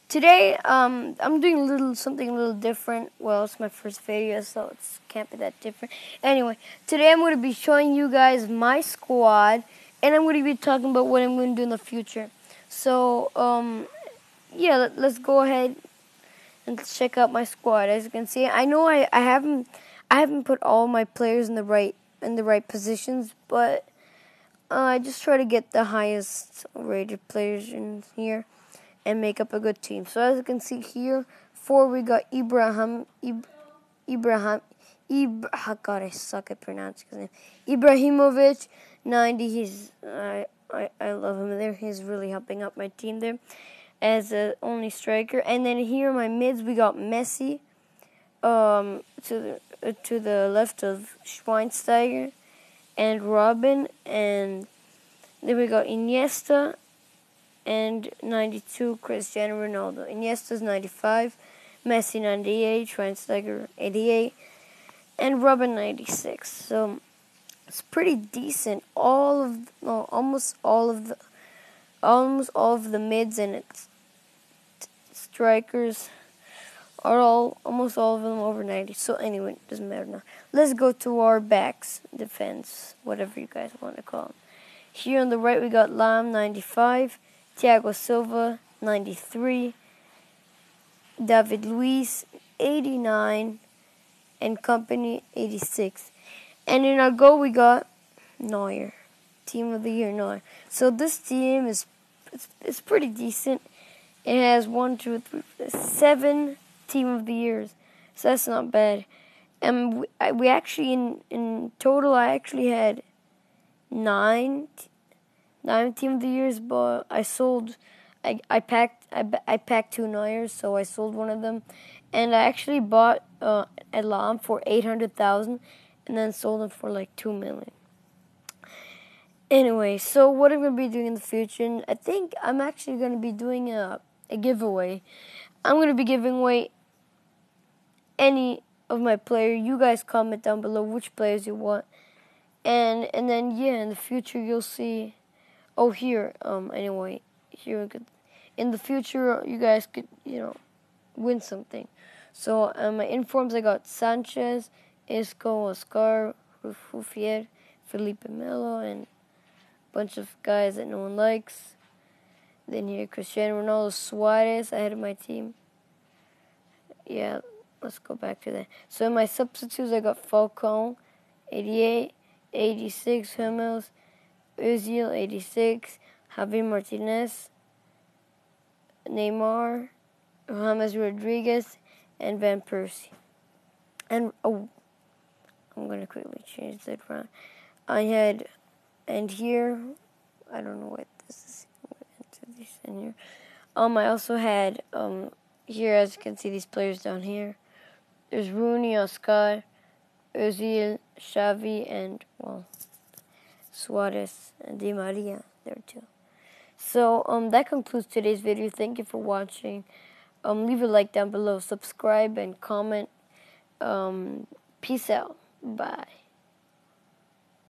Today, I'm doing something a little different. Well, it's my first video, so it can't be that different. Anyway, today I'm going to be showing you guys my squad, and I'm going to be talking about what I'm going to do in the future. So, yeah, let's go ahead and check out my squad. As you can see, I know I haven't put all my players in the right positions, but I just try to get the highest rated players in here and make up a good team. So as you can see here, we got Ibrahim. God, I suck at pronouncing his name. Ibrahimovic, 90. I love him there. He's really helping out my team there as the only striker. And then here in my mids, we got Messi to the left of Schweinsteiger and Robin, and then we got Iniesta and 92, Cristiano Ronaldo. Iniesta's 95, Messi 98, Schweinsteiger 88, and Robin 96. So it's pretty decent. Almost all of the mids and its strikers are almost all of them over 90. So anyway, it doesn't matter now. Let's go to our backs, defense, whatever you guys want to call them. Here on the right, we got Lam 95. Thiago Silva, 93, David Luiz, 89, and company, 86. And in our goal, we got Neuer, Team of the Year, Neuer. So this team is pretty decent. It has 7 Team of the Years, so that's not bad. And we actually, in total, I actually had 9 Team of the Years, but I sold. I packed 2 Neuers, so I sold one of them, and I actually bought Elam for 800,000, and then sold him for like 2 million. Anyway, so what I'm gonna be doing in the future, I think I'm actually gonna be doing a giveaway. I'm gonna be giving away any of my players. You guys comment down below which players you want, and then yeah, in the future you'll see. Oh, here, anyway, here in the future, you guys could, win something. So, my informs, I got Sanchez, Isco, Oscar, Rufier, Felipe Melo, and a bunch of guys that no one likes. Then here, Cristiano Ronaldo, Suarez, I had my team. Yeah, let's go back to that. So, in my substitutes, I got Falcão, 88, 86, Hummels, Özil, 86, Javi Martinez, Neymar, James Rodriguez, and Van Persie. And, I'm going to quickly change that around. And here, I don't know what this is. I'm going to enter this in here. I also had, here, as you can see, these players down here. There's Rooney, Oscar, Özil, Xavi, and, well, Suarez and Di Maria there too. So that concludes today's video. Thank you for watching. Leave a like down below, subscribe and comment. Peace out. Bye.